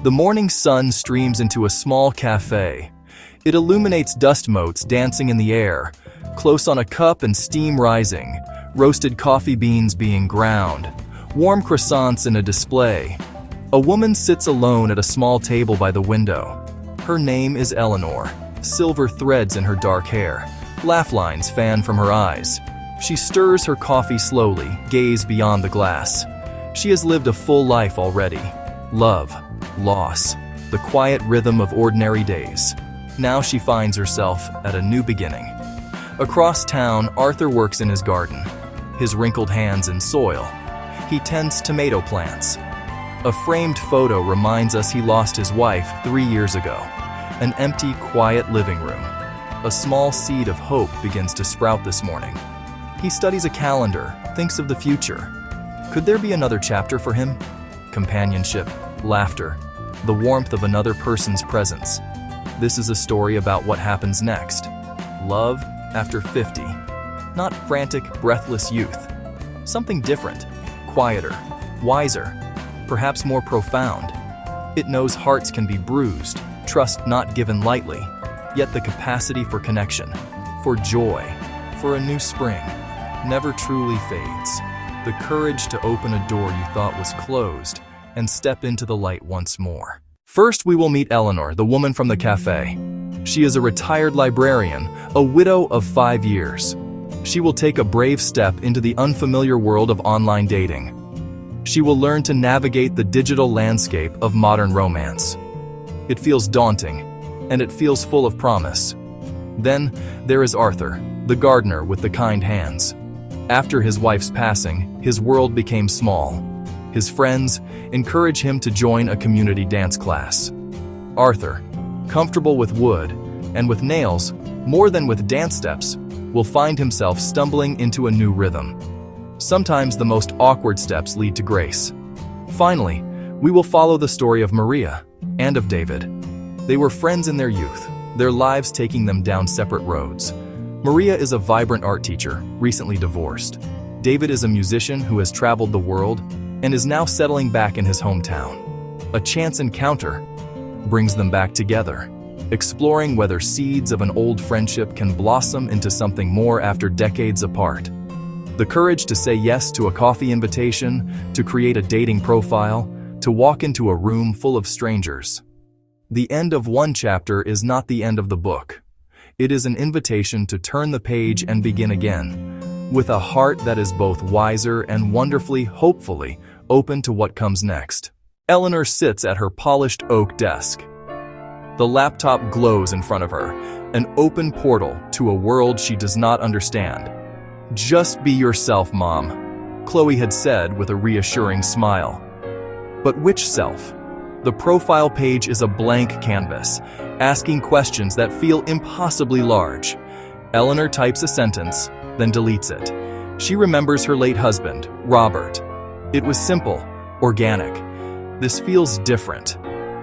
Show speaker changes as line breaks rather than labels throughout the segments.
The morning sun streams into a small cafe. It illuminates dust motes dancing in the air, close on a cup and steam rising, roasted coffee beans being ground, warm croissants in a display. A woman sits alone at a small table by the window. Her name is Eleanor. Silver threads in her dark hair. Laugh lines fan from her eyes. She stirs her coffee slowly, gaze beyond the glass. She has lived a full life already. Love, loss, the quiet rhythm of ordinary days. Now she finds herself at a new beginning. Across town, Arthur works in his garden, his wrinkled hands in soil. He tends tomato plants. A framed photo reminds us he lost his wife 3 years ago. An empty, quiet living room. A small seed of hope begins to sprout this morning. He studies a calendar, thinks of the future. Could there be another chapter for him? Companionship, laughter, the warmth of another person's presence. This is a story about what happens next. Love after 50. Not frantic, breathless youth. Something different, quieter, wiser, perhaps more profound. It knows hearts can be bruised, trust not given lightly, yet the capacity for connection, for joy, for a new spring, never truly fades. The courage to open a door you thought was closed and step into the light once more. First, we will meet Eleanor, the woman from the cafe. She is a retired librarian, a widow of 5 years. She will take a brave step into the unfamiliar world of online dating. She will learn to navigate the digital landscape of modern romance. It feels daunting, and it feels full of promise. Then, there is Arthur, the gardener with the kind hands. After his wife's passing, his world became small. His friends encourage him to join a community dance class. Arthur, comfortable with wood and with nails more than with dance steps, will find himself stumbling into a new rhythm. Sometimes the most awkward steps lead to grace. Finally, we will follow the story of Maria and of David. They were friends in their youth, their lives taking them down separate roads. Maria is a vibrant art teacher, recently divorced. David is a musician who has traveled the world and is now settling back in his hometown. A chance encounter brings them back together, exploring whether seeds of an old friendship can blossom into something more after decades apart. The courage to say yes to a coffee invitation, to create a dating profile, to walk into a room full of strangers. The end of one chapter is not the end of the book. It is an invitation to turn the page and begin again, with a heart that is both wiser and wonderfully, hopefully, open to what comes next. Eleanor sits at her polished oak desk. The laptop glows in front of her, an open portal to a world she does not understand. "Just be yourself, Mom," Chloe had said with a reassuring smile. But which self? The profile page is a blank canvas, asking questions that feel impossibly large. Eleanor types a sentence, then deletes it. She remembers her late husband, Robert. It was simple, organic. This feels different.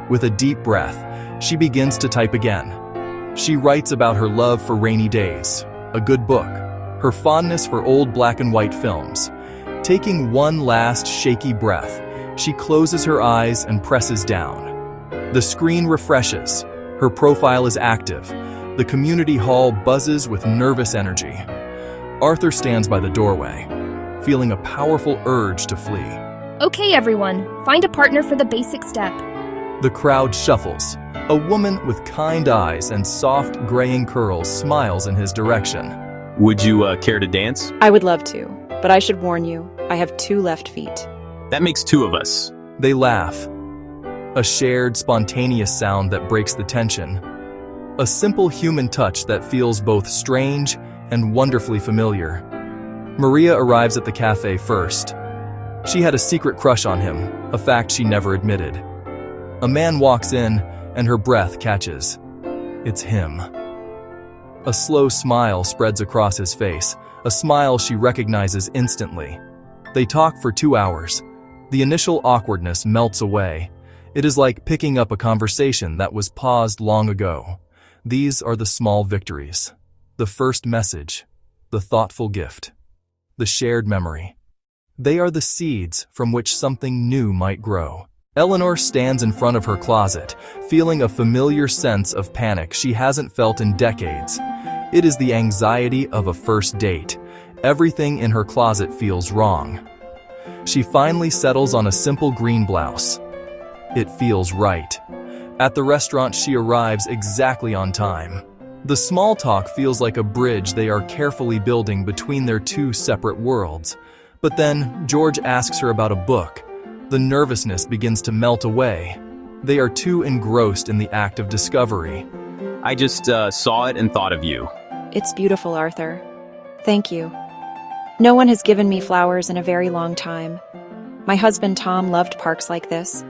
With a deep breath, she begins to type again. She writes about her love for rainy days, a good book, her fondness for old black and white films. Taking one last shaky breath, she closes her eyes and presses down. The screen refreshes. Her profile is active. The community hall buzzes with nervous energy. Arthur stands by the doorway, feeling a powerful urge to flee.
Okay, everyone, find a partner for the basic step.
The crowd shuffles. A woman with kind eyes and soft, graying curls smiles in his direction.
Would you care to dance?
I would love to, but I should warn you, I have 2 left feet.
That makes 2 of us.
They laugh. A shared, spontaneous sound that breaks the tension. A simple human touch that feels both strange and wonderfully familiar. Maria arrives at the cafe first. She had a secret crush on him, a fact she never admitted. A man walks in, and her breath catches. It's him. A slow smile spreads across his face, a smile she recognizes instantly. They talk for 2 hours. The initial awkwardness melts away. It is like picking up a conversation that was paused long ago. These are the small victories. The first message, the thoughtful gift, the shared memory. They are the seeds from which something new might grow. Eleanor stands in front of her closet, feeling a familiar sense of panic she hasn't felt in decades. It is the anxiety of a first date. Everything in her closet feels wrong. She finally settles on a simple green blouse. It feels right. At the restaurant, she arrives exactly on time. The small talk feels like a bridge they are carefully building between their two separate worlds. But then, George asks her about a book. The nervousness begins to melt away. They are too engrossed in the act of discovery.
I just saw it and thought of you.
It's beautiful, Arthur. Thank you. No one has given me flowers in a very long time. My husband Tom loved parks like this.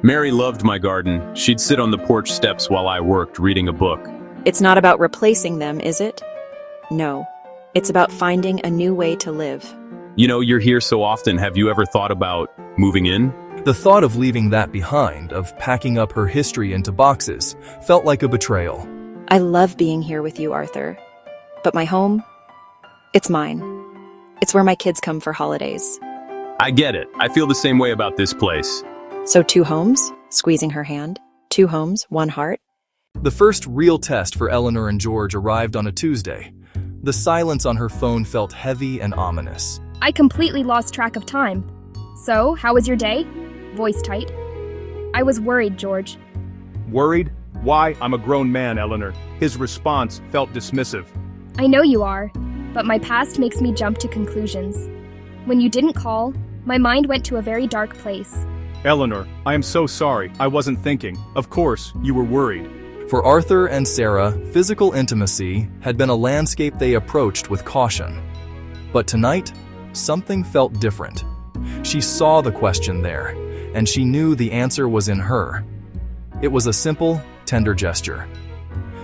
Mary loved my garden. She'd sit on the porch steps while I worked, reading a book.
It's not about replacing them, is it? No. It's about finding a new way to live.
You know, you're here so often. Have you ever thought about moving in?
The thought of leaving that behind, of packing up her history into boxes, felt like a betrayal.
I love being here with you, Arthur. But my home? It's mine. It's where my kids come for holidays.
I get it. I feel the same way about this place.
So 2 homes? Squeezing her hand. 2 homes, 1 heart.
The first real test for Eleanor and George arrived on a Tuesday. The silence on her phone felt heavy and ominous.
I completely lost track of time. So, how was your day? Voice tight. I was worried, George.
Worried? Why? I'm a grown man, Eleanor. His response felt dismissive.
I know you are, but my past makes me jump to conclusions. When you didn't call, my mind went to a very dark place.
Eleanor, I am so sorry. I wasn't thinking. Of course, you were worried.
For Arthur and Sarah, physical intimacy had been a landscape they approached with caution. But tonight, something felt different. She saw the question there, and she knew the answer was in her. It was a simple, tender gesture.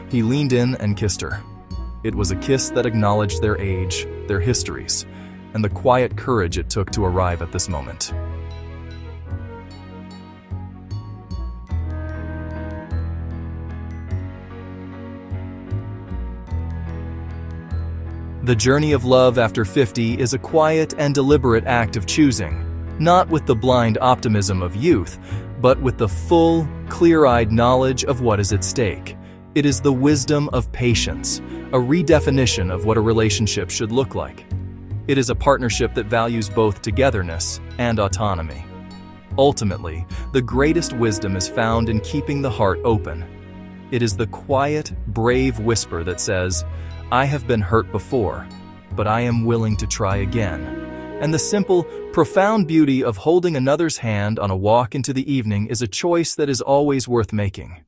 He leaned in and kissed her. It was a kiss that acknowledged their age, their histories, and the quiet courage it took to arrive at this moment. The journey of love after 50 is a quiet and deliberate act of choosing, not with the blind optimism of youth, but with the full, clear-eyed knowledge of what is at stake. It is the wisdom of patience, a redefinition of what a relationship should look like. It is a partnership that values both togetherness and autonomy. Ultimately, the greatest wisdom is found in keeping the heart open. It is the quiet, brave whisper that says, I have been hurt before, but I am willing to try again. And the simple, profound beauty of holding another's hand on a walk into the evening is a choice that is always worth making.